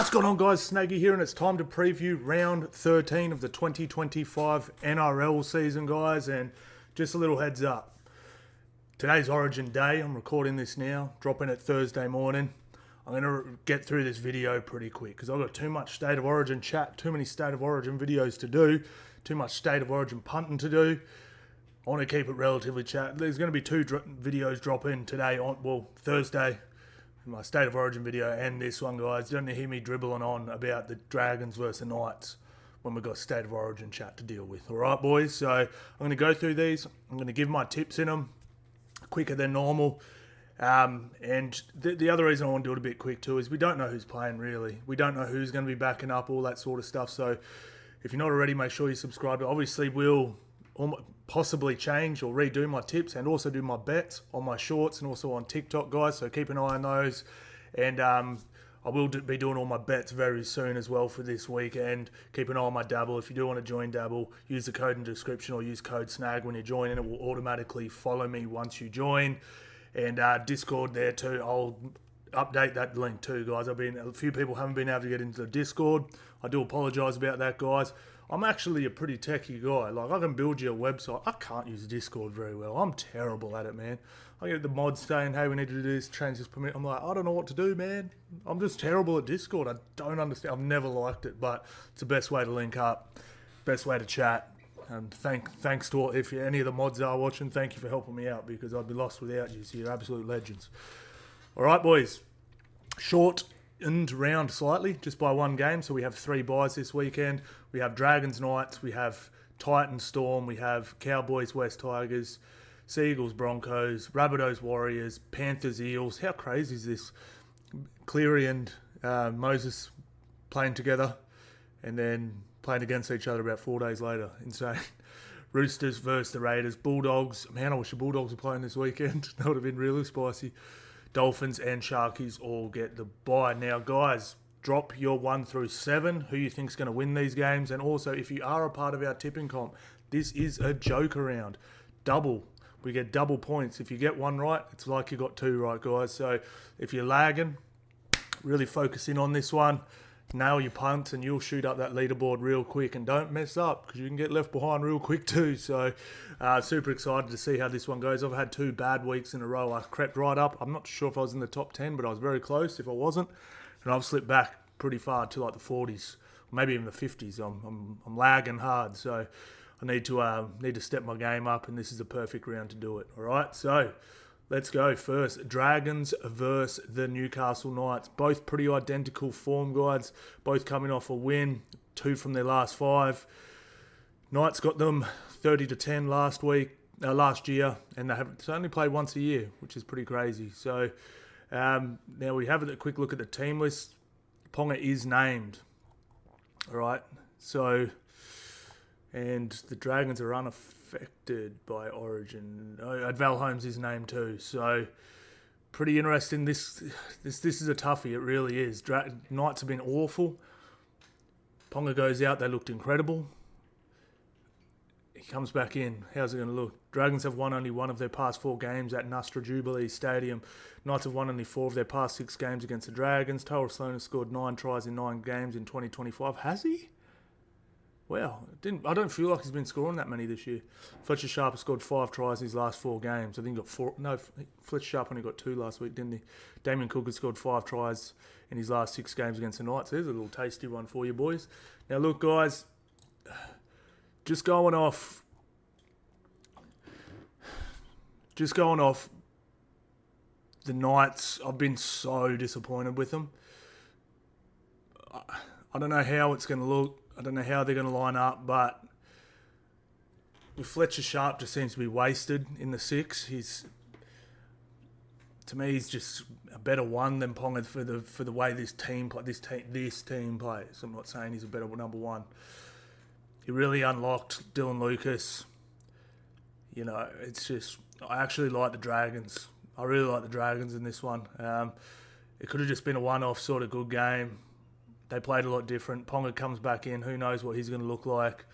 What's going on, guys? Snaggy here, and it's time to preview round 13 of the 2025 NRL season, guys. And just a little heads up. Today's Origin Day. I'm recording this now, dropping it Thursday morning. I'm going to get through this video pretty quick because I've got too much State of Origin chat, too many State of Origin videos to do, too much State of Origin punting to do. I want to keep it relatively chat. There's going to be two videos dropping today, Thursday. My State of Origin video and this one, guys. You don't hear me dribbling on about the Dragons versus the Knights when we've got State of Origin chat to deal with. All right, boys? So I'm going to go through these. I'm going to give my tips in them quicker than normal. And the other reason I want to do it a bit quick too is we don't know who's playing, really. We don't know who's going to be backing up, all that sort of stuff. So if you're not already, make sure you subscribe. Obviously, we'll possibly change or redo my tips and also do my bets on my shorts and also on TikTok, guys. So keep an eye on those. And I will be doing all my bets very soon as well for this week. And keep an eye on my Dabble. If you do want to join Dabble, use the code in the description or use code SNAG when you join, and it will automatically follow me once you join. And Discord there too. I'll update that link too, guys. A few people haven't been able to get into the Discord. I do apologise about that, guys. I'm actually a pretty techie guy. Like, I can build you a website. I can't use Discord very well. I'm terrible at it, man. I get the mods saying, hey, we need to do this, change this permit. I'm like, I don't know what to do, man. I'm just terrible at Discord. I don't understand. I've never liked it, but it's the best way to link up, best way to chat. And thanks to all, if any of the mods are watching, thank you for helping me out because I'd be lost without you. So you're absolute legends. All right, boys. Shortened round slightly, just by one game. So we have 3 buys this weekend. We have Dragons Knights, we have Titans Storm, we have Cowboys Vs Tigers, Eagles Broncos, Rabbitohs Warriors, Panthers Eels. How crazy is this? Cleary and Moses playing together and then playing against each other about 4 days later. Insane. Roosters versus the Raiders. Bulldogs. Man, I wish the Bulldogs were playing this weekend. That would have been really spicy. Dolphins and Sharkies all get the bye. Now, guys, drop your 1 through 7. Who you think's going to win these games? And also, if you are a part of our tipping comp, this is a joker round. Double. We get double points. If you get one right, it's like you got 2 right, guys. So if you're lagging, really focus in on this one. Nail your punts and you'll shoot up that leaderboard real quick. And don't mess up because you can get left behind real quick too. So super excited to see how this one goes. I've had 2 bad weeks in a row. I crept right up. I'm not sure if I was in the top 10, but I was very close if I wasn't. And I've slipped back pretty far to like the 40s, maybe even the 50s. I'm lagging hard. So I need to step my game up, and this is a perfect round to do it. All right, so let's go first. Dragons versus the Newcastle Knights. Both pretty identical form, guys. Both coming off a win, 2 from their last 5. Knights got them 30-10 last year, and it's only played once a year, which is pretty crazy. So now we have a quick look at the team list. Ponga is named. All right, so. And the Dragons are unaffected by Origin. Val Holmes is named too. So pretty interesting. This is a toughie. It really is. Knights have been awful. Ponga goes out. They looked incredible. He comes back in. How's it going to look? Dragons have won only 1 of their past 4 games at Nustra Jubilee Stadium. Knights have won only 4 of their past 6 games against the Dragons. Taylor Sloan has scored 9 tries in 9 games in 2025. Has he? Wow, I don't feel like he's been scoring that many this year. Fletcher Sharp has scored 5 tries in his last 4 games. I think he got 4. No, Fletcher Sharp only got 2 last week, didn't he? Damien Cook has scored 5 tries in his last 6 games against the Knights. There's a little tasty one for you, boys. Now, look, guys, just going off the Knights, I've been so disappointed with them. I don't know how it's going to look. I don't know how they're going to line up, but with Fletcher Sharp just seems to be wasted in the 6. To me, he's just a better 1 than Ponga for the way this team plays. I'm not saying he's a better number 1. He really unlocked Dylan Lucas. You know, it's just I actually like the Dragons. I really like the Dragons in this one. It could have just been a one-off sort of good game. They played a lot different. Ponga comes back in. Who knows what he's going to look like?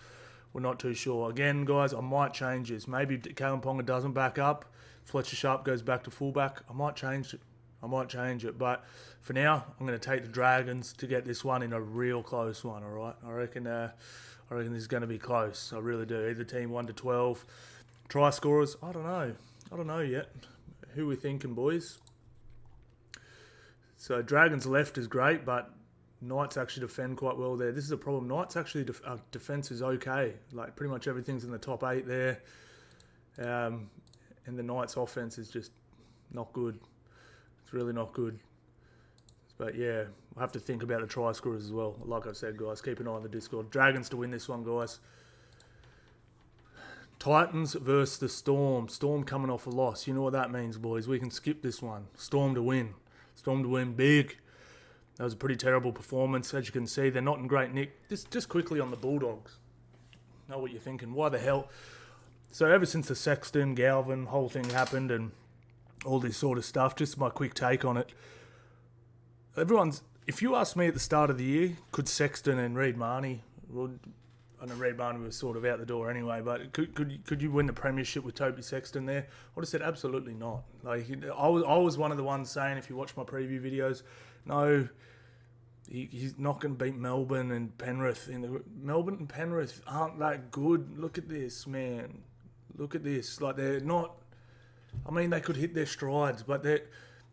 We're not too sure. Again, guys, I might change this. Maybe Kalen Ponga doesn't back up. Fletcher Sharp goes back to fullback. I might change it. I might change it. But for now, I'm going to take the Dragons to get this one in a real close one, all right? I reckon this is going to be close. I really do. Either team 1-12. Try scorers, I don't know. I don't know yet. Who we thinking, boys? So Dragons left is great, but Knights actually defend quite well there. This is a problem. Knights actually defense is okay. Like pretty much everything's in the top 8 there. And the Knights offense is just not good. It's really not good. But yeah, we'll have to think about the try scorers as well. Like I said, guys, keep an eye on the Discord. Dragons to win this one, guys. Titans versus the Storm. Storm coming off a loss. You know what that means, boys. We can skip this one. Storm to win. Storm to win big. That was a pretty terrible performance. As you can see, they're not in great nick. Just quickly on the Bulldogs. Know what you're thinking. Why the hell? So ever since the Sexton, Galvin whole thing happened and all this sort of stuff, just my quick take on it. If you asked me at the start of the year, could Sexton and Reid Marnie, well, I know Reid Marnie was sort of out the door anyway, but could you win the premiership with Toby Sexton there? I would have said absolutely not. Like I was one of the ones saying, if you watch my preview videos, no, he's not going to beat Melbourne and Penrith. Melbourne and Penrith aren't that good. Look at this, man. Look at this. Like they're not. I mean, they could hit their strides, but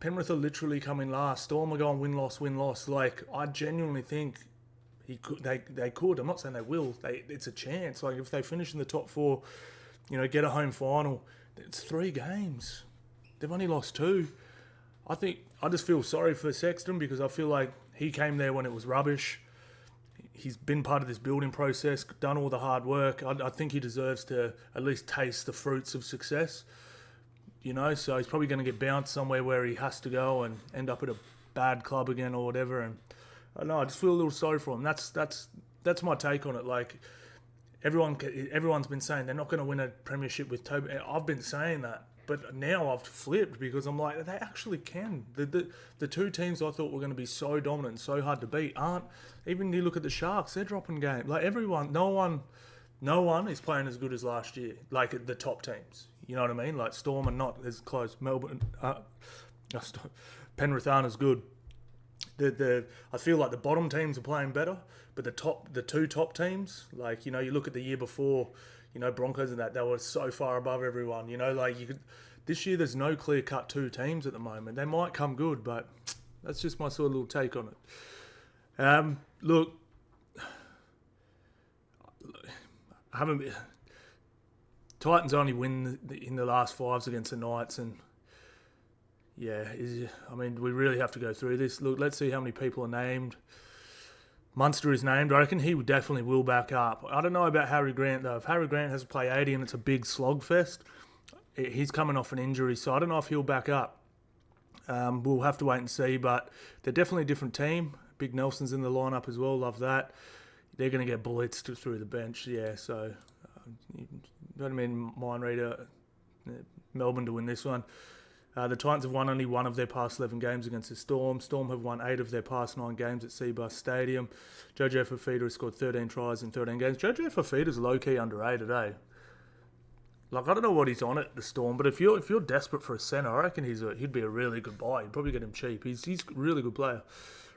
Penrith are literally coming last. Storm are going win-loss, win-loss. Like, I genuinely think they could. I'm not saying they will. It's a chance. Like, if they finish in the top 4, get a home final, it's 3 games. They've only lost 2. I just feel sorry for Sexton because I feel like he came there when it was rubbish. He's been part of this building process, done all the hard work. I think he deserves to at least taste the fruits of success. So he's probably going to get bounced somewhere where he has to go and end up at a bad club again or whatever. And I don't know, I just feel a little sorry for him. That's my take on it. Like everyone's been saying they're not going to win a premiership with Toby. I've been saying that, but now I've flipped because I'm like, they actually can. The 2 teams I thought were going to be so dominant and so hard to beat aren't. Even you look at the Sharks, they're dropping game. Like no one is playing as good as last year. Like the top teams. You know what I mean? Like Storm are not as close. Melbourne, Penrith aren't as good. I feel like the bottom teams are playing better, but the 2 top teams, like you look at the year before, Broncos and that, they were so far above everyone. This year there's no clear cut 2 teams at the moment. They might come good, but that's just my sort of little take on it. Look, I haven't. Titans only win in the last 5s against the Knights, and yeah, we really have to go through this. Look, let's see how many people are named. Munster is named. I reckon he definitely will back up. I don't know about Harry Grant, though. If Harry Grant has to play 80 and it's a big slogfest, he's coming off an injury, so I don't know if he'll back up. We'll have to wait and see, but they're definitely a different team. Big Nelson's in the lineup as well. Love that. They're going to get blitzed through the bench, yeah, so don't mind reader Melbourne to win this one. The Titans have won only 1 of their past 11 games against the Storm. Storm have won 8 of their past 9 games at Seabus Stadium. Jojo Fafita has scored 13 tries in 13 games. Jojo Fafita's low-key underrated, eh? Like, I don't know what he's on at the Storm, but if you're desperate for a centre, I reckon he'd be a really good buy. You'd probably get him cheap. He's a really good player.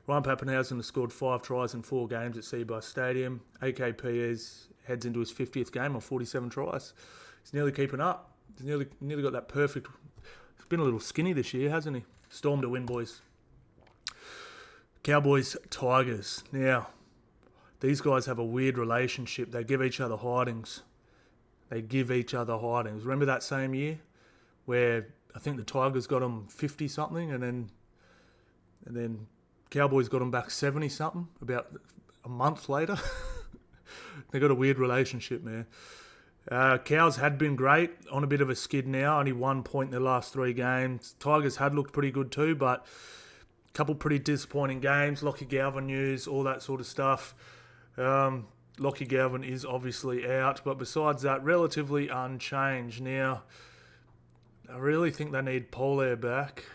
Ryan Pappenhausen has scored 5 tries in 4 games at Seabus Stadium. AKP heads into his 50th game on 47 tries. He's nearly keeping up. He's nearly got that perfect. He's been a little skinny this year, hasn't he? Storm to win, boys. Cowboys Tigers. Now, these guys have a weird relationship. They give each other hidings. Remember that same year where I think the Tigers got them 50-something and then Cowboys got them back 70-something about a month later? They got a weird relationship, man. Cows had been great, on a bit of a skid now, only 1 point in their last 3 games. Tigers had looked pretty good too, but a couple pretty disappointing games. Lockie Galvin news, all that sort of stuff. Lockie Galvin is obviously out, but besides that, relatively unchanged. Now, I really think they need Polair back.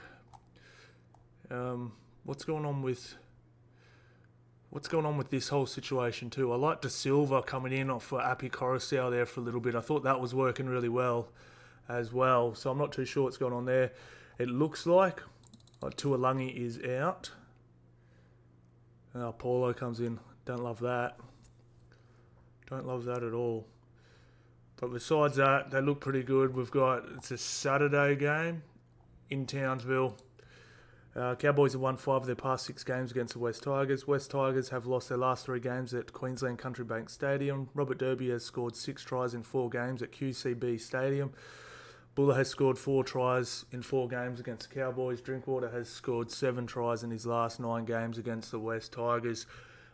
What's going on with this whole situation too? I like De Silva coming in for Api Coruscant there for a little bit. I thought that was working really well as well. So I'm not too sure what's going on there. It looks like Tuolungi is out. Paulo comes in. Don't love that. Don't love that at all. But besides that, they look pretty good. It's a Saturday game in Townsville. Cowboys have won 5 of their past 6 games against the West Tigers. West Tigers have lost their last 3 games at Queensland Country Bank Stadium. Robert Derby has scored 6 tries in 4 games at QCB Stadium. Buller has scored 4 tries in 4 games against the Cowboys. Drinkwater has scored 7 tries in his last 9 games against the West Tigers.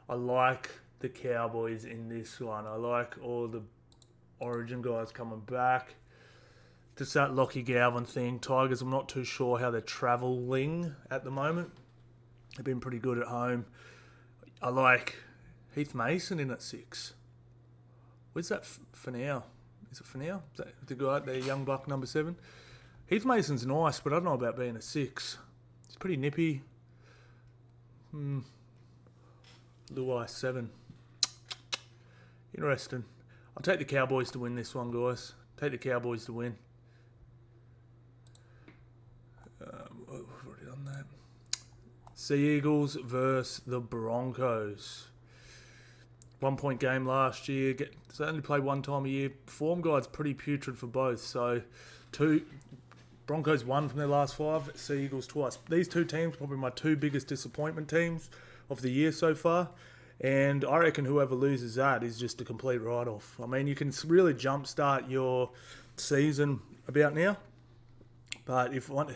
I like the Cowboys in this one. I like all the Origin guys coming back. Just that Lockie Galvin thing. Tigers, I'm not too sure how they're travelling at the moment. They've been pretty good at home. I like Heath Mason in at 6. Where's that for now? Is it for now? Is that the guy, the young buck number 7? Heath Mason's nice, but I don't know about being a 6. He's pretty nippy. Luai 7. Interesting. I'll take the Cowboys to win this one, guys. Take the Cowboys to win. We've already done that. Sea Eagles versus the Broncos. 1 point game last year. They only play 1 time a year. Form guide's pretty putrid for both. So, Broncos 1 from their last 5. Sea Eagles twice. These 2 teams probably my 2 biggest disappointment teams of the year so far. And I reckon whoever loses that is just a complete write-off. I mean, you can really jumpstart your season about now. But if one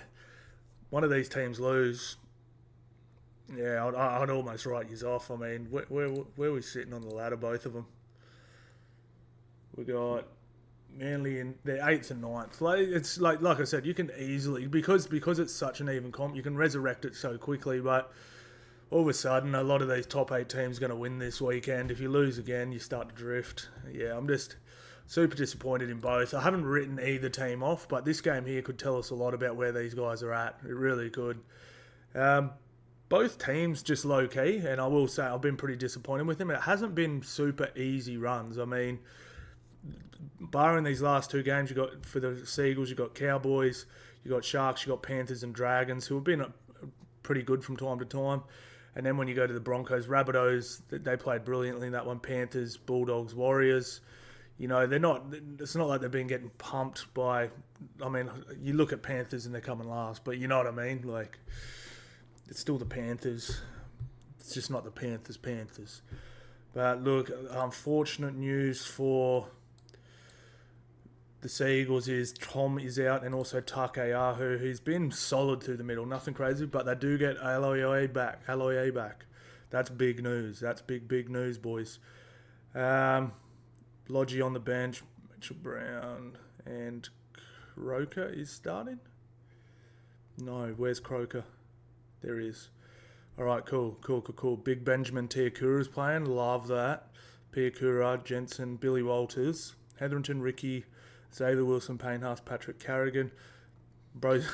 of these teams lose, yeah, I'd almost write you off. I mean, where are we sitting on the ladder, both of them? We got Manly in their 8th and 9th. It's like I said, you can easily, because it's such an even comp, you can resurrect it so quickly. But all of a sudden, a lot of these top 8 teams are going to win this weekend. If you lose again, you start to drift. Yeah, I'm just super disappointed in both. I haven't written either team off, but this game here could tell us a lot about where these guys are at. It really could. Both teams just low-key, and I will say I've been pretty disappointed with them. It hasn't been super easy runs. I mean, barring these last 2 games, you got for the Seagulls, you got Cowboys, you got Sharks, you got Panthers and Dragons, who have been pretty good from time to time. And then when you go to the Broncos, Rabbitohs, they played brilliantly in that one. Panthers, Bulldogs, Warriors. You know, it's not like they've been getting pumped by, I mean, you look at Panthers and they're coming last, but you know what I mean? Like, it's still the Panthers. It's just not the Panthers. But look, unfortunate news for the Sea Eagles is Tom is out and also Takeaho, who's been solid through the middle. Nothing crazy, but they do get Aloiai back. That's big news. That's big news, boys. Lodgy on the bench. Mitchell Brown and Croker is starting? No, where's Croker? There he is. All right, cool. Big Benjamin Tiakura's playing. Love that. Piakura, Jensen, Billy Walters, Hetherington, Ricky, Xavier Wilson, Payne Haas, Patrick Carrigan. Bros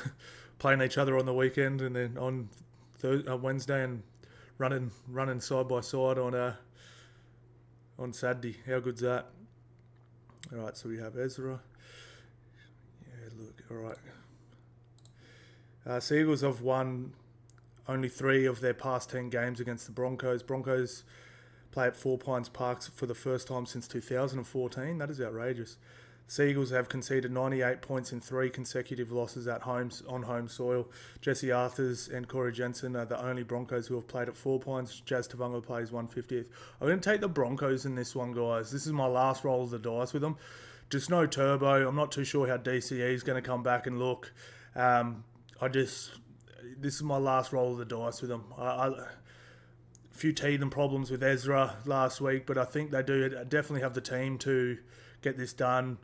playing each other on the weekend and then on Wednesday and running side by side on Saturday. How good's that? All right, so we have Ezra. Yeah, look, all right. Seagulls have won only 3 of their past 10 games against the Broncos. Broncos play at 4 Pines Park for the first time since 2014. That is outrageous. Seagulls have conceded 98 points in 3 consecutive losses at home on home soil. Jesse Arthurs and Corey Jensen are the only Broncos who have played at 4 Pines. Jazz Tavunga plays 150th. I'm going to take the Broncos in this one, guys. This is my last roll of the dice with them. Just no turbo. I'm not too sure how DCE is going to come back and look. This is my last roll of the dice with them. A few teething problems with Ezra last week, but I think they do definitely have the team to get this done.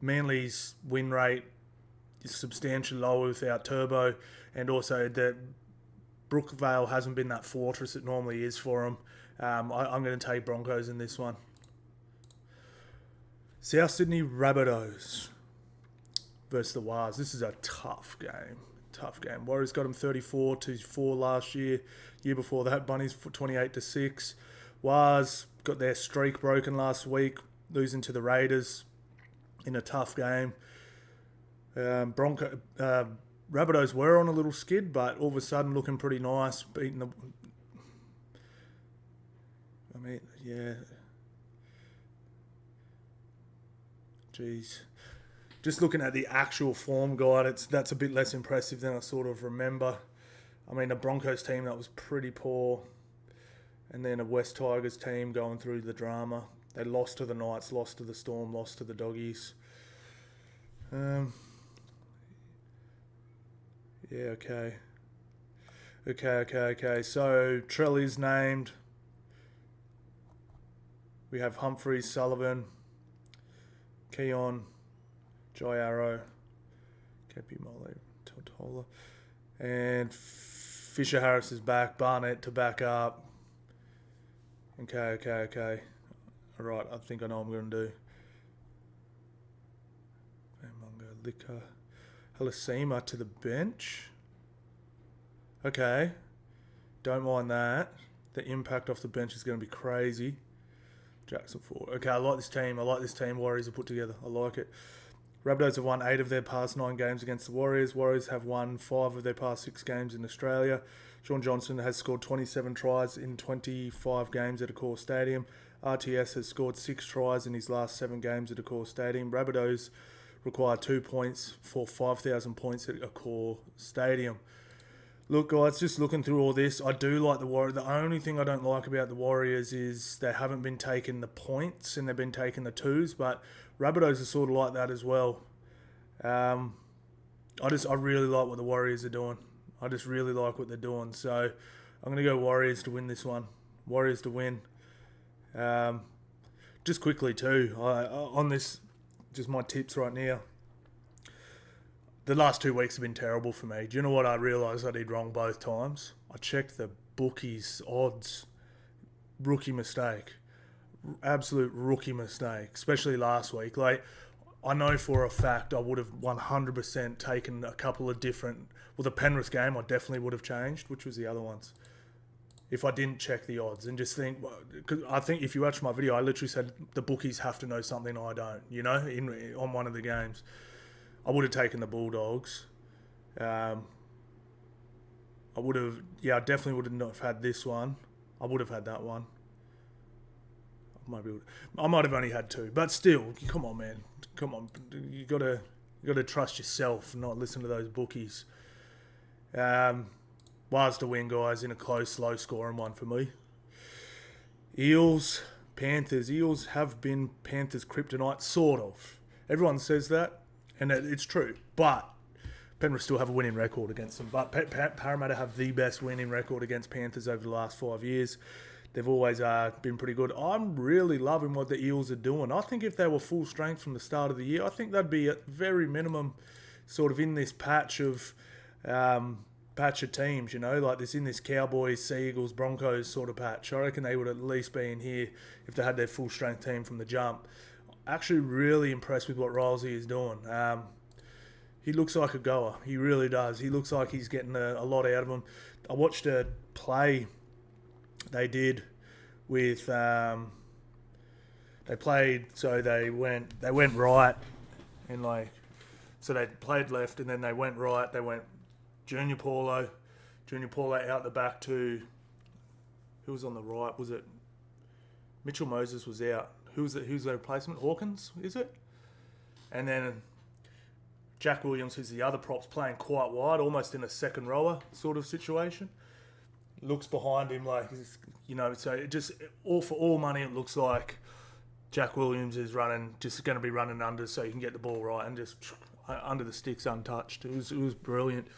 Manly's win rate is substantially lower without turbo, and also that Brookvale hasn't been that fortress it normally is for them. I'm going to take Broncos in this one. South Sydney Rabbitohs versus the Wahs. This is a tough game. Warriors got them 34-4 last year. Year before that, Bunnies 28-6. Wahs got their streak broken last week, losing to the Raiders in a tough game. Rabbitohs were on a little skid, but all of a sudden looking pretty nice, beating the... I mean, yeah. Jeez. Just looking at the actual form guide, that's a bit less impressive than I sort of remember. I mean, the Broncos team, that was pretty poor. And then a West Tigers team going through the drama. They lost to the Knights, lost to the Storm, lost to the Doggies. Yeah, okay. Okay. So, Trell is named. We have Humphreys, Sullivan, Keon, Jai Arrow, Kepi Mole, Totola. And Fisher Harris is back. Barnett to back up. Okay. Alright, I think I know what I'm going to do. Munga, Liquor. Halasima to the bench. Okay. Don't mind that. The impact off the bench is going to be crazy. Jackson 4. Okay, I like this team. Warriors have put together. I like it. Rabbitohs have won 8 of their past 9 games against the Warriors. Warriors have won 5 of their past 6 games in Australia. Shaun Johnson has scored 27 tries in 25 games at Accor Stadium. RTS has scored 6 tries in his last 7 games at Accor Stadium. Rabbitohs require 2 points for 5,000 points at Accor Stadium. Look, guys, just looking through all this, I do like the Warriors. The only thing I don't like about the Warriors is they haven't been taking the points and they've been taking the twos, but Rabbitohs are sort of like that as well. I really like what the Warriors are doing. I just really like what they're doing. So I'm going to go Warriors to win this one. Warriors to win. Just quickly too, on this, just my tips right now. The last 2 weeks have been terrible for me. Do you know what I realised I did wrong both times? I checked the bookies odds. Rookie mistake. Absolute rookie mistake, especially last week. Like, I know for a fact I would have 100% taken a couple of different... Well, the Penrith game I definitely would have changed. Which was the other ones? If I didn't check the odds and just think... Cause I think if you watch my video, I literally said the bookies have to know something I don't, you know, on one of the games. I would have taken the Bulldogs. I definitely would not have had this one. I would have had that one. I might have only had 2, but still, come on, man. Come on, you gotta trust yourself and not listen to those bookies. Wahs to win, guys, in a close, low scoring one for me. Eels, Panthers. Eels have been Panthers' kryptonite, sort of. Everyone says that. And it's true, but Penrith still have a winning record against them. But Parramatta have the best winning record against Panthers over the last 5 years. They've always been pretty good. I'm really loving what the Eels are doing. I think if they were full strength from the start of the year, I think they'd be at very minimum sort of in this patch of teams, you know, like this in this Cowboys, Eagles, Broncos sort of patch. I reckon they would at least be in here if they had their full strength team from the jump. Actually really impressed with what Rolesy is doing. He looks like a goer. He really does. He looks like he's getting a lot out of him. I watched a play they did with... they played, so they went right, and like... So they played left, and then they went right. They went Junior Paulo out the back to... Who was on the right? Was it... Mitchell Moses was out. Who's their replacement? Hawkins, is it? And then Jack Williams, who's the other props, playing quite wide, almost in a second rower sort of situation. Looks behind him like, you know, so it just, for all money, it looks like Jack Williams is going to be running under so you can get the ball right and just under the sticks untouched. It was brilliant.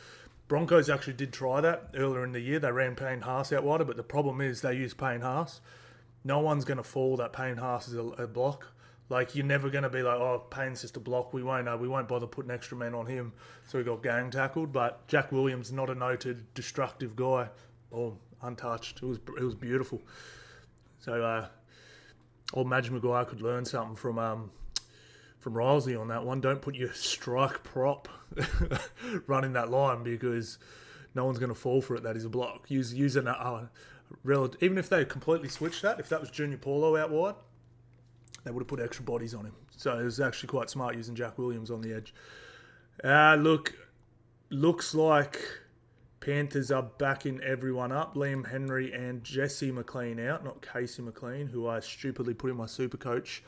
Broncos actually did try that earlier in the year. They ran Payne Haas out wider, but the problem is they use Payne Haas. No one's going to fall that Payne Haas is a block. Like, you're never going to be like, oh, Payne's just a block. We won't bother putting extra men on him. So he got gang tackled. But Jack Williams, not a noted destructive guy. Boom, untouched. It was beautiful. So old Madge Maguire could learn something from Rilesley on that one. Don't put your strike prop running that line because no one's going to fall for it. That is a block. Use an even if they completely switched that, if that was Junior Paulo out wide, they would have put extra bodies on him. So it was actually quite smart using Jack Williams on the edge. Look, looks like Panthers are backing everyone up. Liam Henry and Jesse McLean out, not Casey McLean, who I stupidly put in my super coach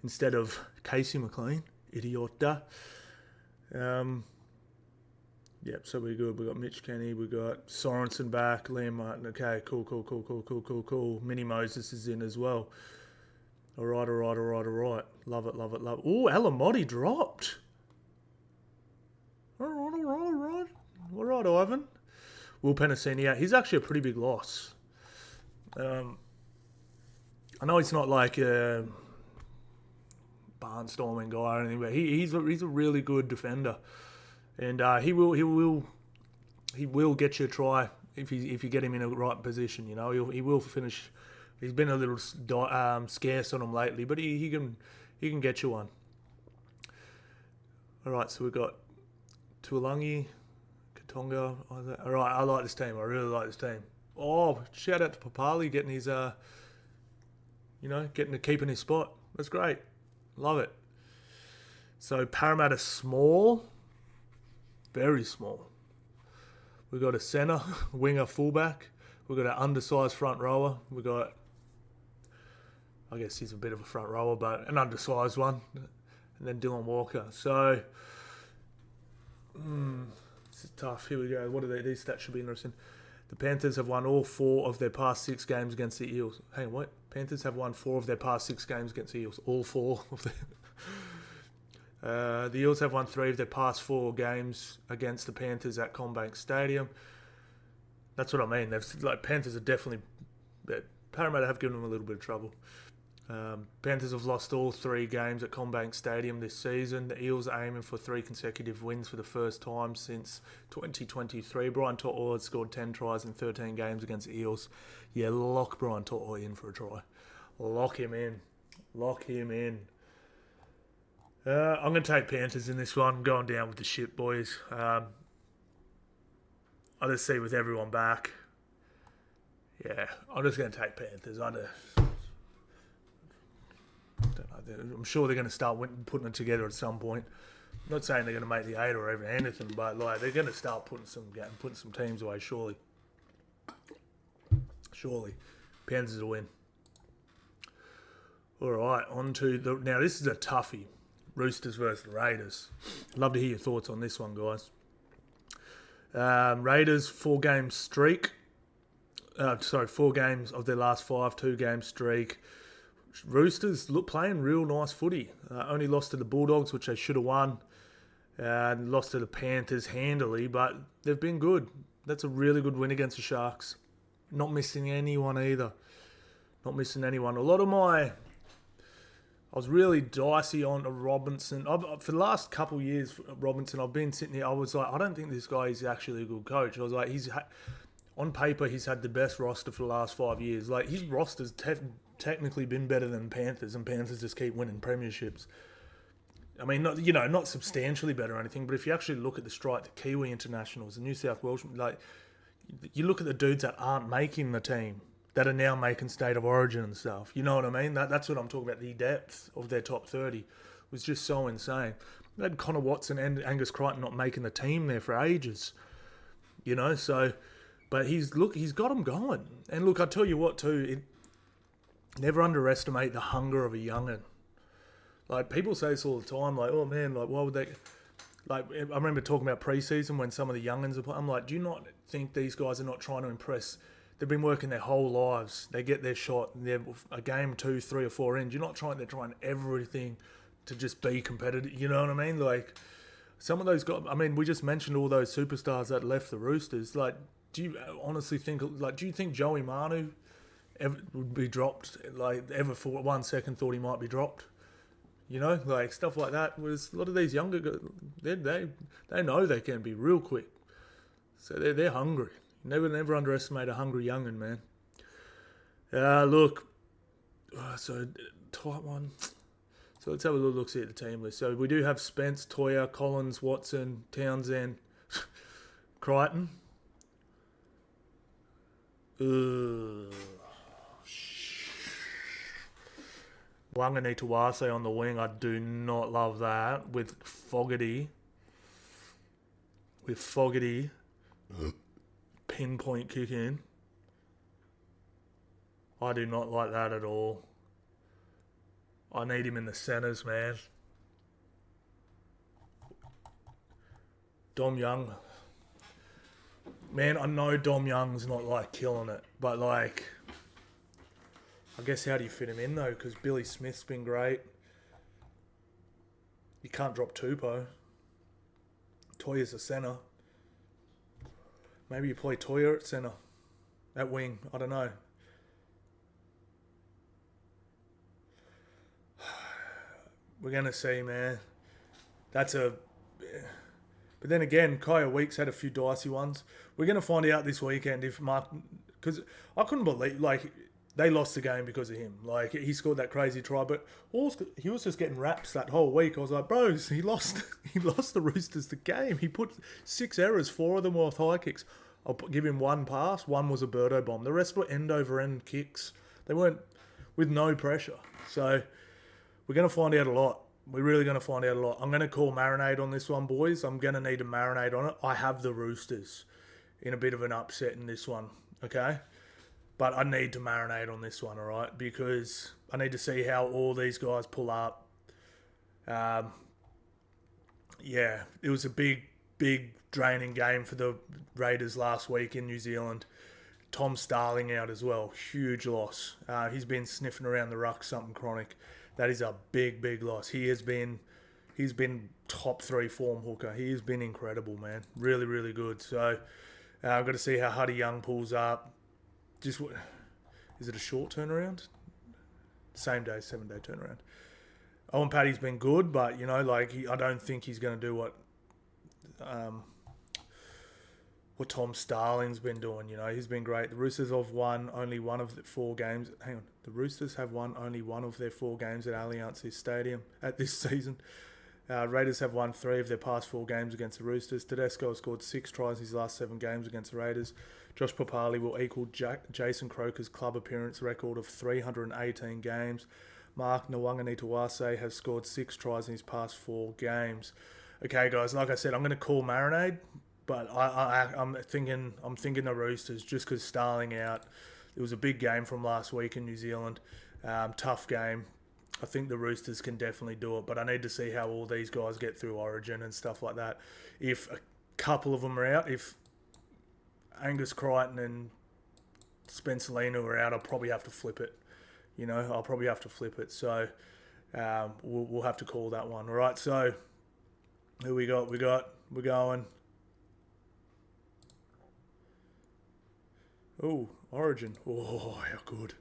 instead of Casey McLean. Idiota. Yep, so we're good. We got Mitch Kenny, we got Sorensen back, Liam Martin. Okay, cool. Mini Moses is in as well. All right. Love it. Oh, Alamotti dropped. All right. All right, Ivan. Will Penasini out. He's actually a pretty big loss. I know he's not like a barnstorming guy or anything, but he's a really good defender. And he will get you a try if you get him in a right position. You know, he will finish. He's been a little scarce on him lately, but he can get you one. All right, so we've got Tuolangi, Katonga. All right, I like this team. I really like this team. Oh, shout out to Papali getting his keeping his spot. That's great. Love it. So Parramatta small. Very small. We've got a centre, winger, fullback. We've got an undersized front rower. We've got, I guess he's a bit of a front rower, but an undersized one. And then Dylan Walker. So, this is tough. Here we go. What are they? These stats should be interesting. The Panthers have won all 4 of their past 6 games against the Eels. Hang on, what? Panthers have won 4 of their past 6 games against the Eels. All 4 of them. The Eels have won 3 of their past 4 games against the Panthers at CommBank Stadium. That's what I mean. Panthers are definitely... Parramatta have given them a little bit of trouble. Panthers have lost all 3 games at CommBank Stadium this season. The Eels are aiming for 3 consecutive wins for the first time since 2023. Brian To'o has scored 10 tries in 13 games against the Eels. Yeah, lock Brian To'o in for a try. Lock him in. I'm going to take Panthers in this one. Going down with the ship, boys. I just see with everyone back. Yeah, I'm just going to take Panthers. I don't know. I'm sure they're going to start putting it together at some point. I'm not saying they're going to make the 8 or even anything, but they're going to start putting some teams away. Surely. Panthers will win. All right, on to now. This is a toughie. Roosters versus Raiders. Love to hear your thoughts on this one, guys. Raiders 4-game streak. 4 games of their last 5, 2-game streak. Roosters playing real nice footy. Only lost to the Bulldogs, which they should have won. Lost to the Panthers handily, but they've been good. That's a really good win against the Sharks. Not missing anyone either. A lot of I was really dicey on Robinson. For the last couple of years, Robinson, I've been sitting here, I was like, I don't think this guy is actually a good coach. I was like, on paper, he's had the best roster for the last 5 years. Like, his roster's technically been better than Panthers, and Panthers just keep winning premierships. I mean, not substantially better or anything, but if you actually look at the strike, the Kiwi internationals, the New South Wales, you look at the dudes that aren't making the team, that are now making State of Origin and stuff. You know what I mean? That's what I'm talking about. The depth of their top 30 was just so insane. They had Connor Watson and Angus Crichton not making the team there for ages. But he's got them going. And look, I tell you what too, never underestimate the hunger of a young'un. Like, people say this all the time, like, oh man, like, why would they... Like, I remember talking about pre-season when some of the young'uns are playing. I'm like, do you not think these guys are not trying to impress... They've been working their whole lives. They get their shot. They're a game, 2, 3 or 4 in. They're trying everything to just be competitive. You know what I mean? Like, some of those guys, I mean, we just mentioned all those superstars that left the Roosters. Like, do you honestly think, do you think Joey Manu ever would be dropped? Like, ever for 1 second thought he might be dropped? You know, like, stuff like that. Whereas a lot of these younger guys, they know they can be real quick. So they're hungry. Never underestimate a hungry young'un, man. So tight one. So let's have a little look at the team list. So we do have Spence, Toya, Collins, Watson, Townsend, Crichton. Wanganitawase on the wing. I do not love that. With Fogarty. with Fogarty pinpoint kick in. I do not like that at all. I need him in the centres, man. Dom Young. Man, I know Dom Young's not like killing it, but like, I guess how do you fit him in though? Because Billy Smith's been great. You can't drop Tupou. Toya's a centre. Maybe you play Toya at centre. At wing. I don't know. We're going to see, man. But then again, Kaya Weeks had a few dicey ones. We're going to find out this weekend if Mark... Because I couldn't believe... Like, they lost the game because of him. Like, he scored that crazy try, but he was just getting raps that whole week. I was like, bro, he lost the Roosters the game. He put 6 errors, 4 of them were off high kicks. I'll give him 1 pass. 1 was a Birdo bomb. The rest were end-over-end kicks. They weren't with no pressure. So... We're going to find out a lot. We're really going to find out a lot. I'm going to call marinade on this one, boys. I'm going to need a marinade on it. I have the Roosters in a bit of an upset in this one, okay? But I need to marinate on this one, all right? Because I need to see how all these guys pull up. Yeah, it was a big draining game for the Raiders last week in New Zealand. Tom Starling out as well. Huge loss. He's been sniffing around the ruck, something chronic. That is a big loss. He's been top 3 form hooker. He has been incredible, man. Really good. So I've got to see how Huddy Young pulls up. Is it a short turnaround? Same day, 7-day turnaround. Owen Paddy's been good, but you know, like I don't think he's going to do what Tom Starling's been doing. You know, he's been great. The Roosters have won only one of the 4 games. Hang on. The Roosters have won only one of their 4 games at Allianz Stadium at this season. Raiders have won 3 of their past 4 games against the Roosters. Tedesco has scored 6 tries in his last 7 games against the Raiders. Josh Papali will equal Jason Croker's club appearance record of 318 games. Mark Nwanganitawase has scored 6 tries in his past 4 games. Okay, guys, like I said, I'm going to call marinade, but I'm thinking the Roosters just because Starling out. It was a big game from last week in New Zealand. Tough game. I think the Roosters can definitely do it, but I need to see how all these guys get through Origin and stuff like that. If a couple of them are out, if Angus Crichton and Spencer Lena are out, I'll probably have to flip it. You know, I'll probably have to flip it. So we'll have to call that one. All right, so who we got? We're going. Oh, Origin. Oh, how good.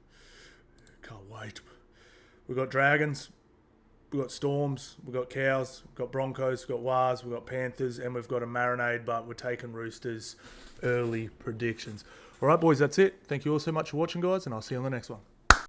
Can't wait. We've got Dragons, we've got Storms, we've got Cows, we've got Broncos, we've got Wahs, we've got Panthers, and we've got a marinade, but we're taking Roosters early predictions. All right, boys, that's it. Thank you all so much for watching, guys, and I'll see you on the next one.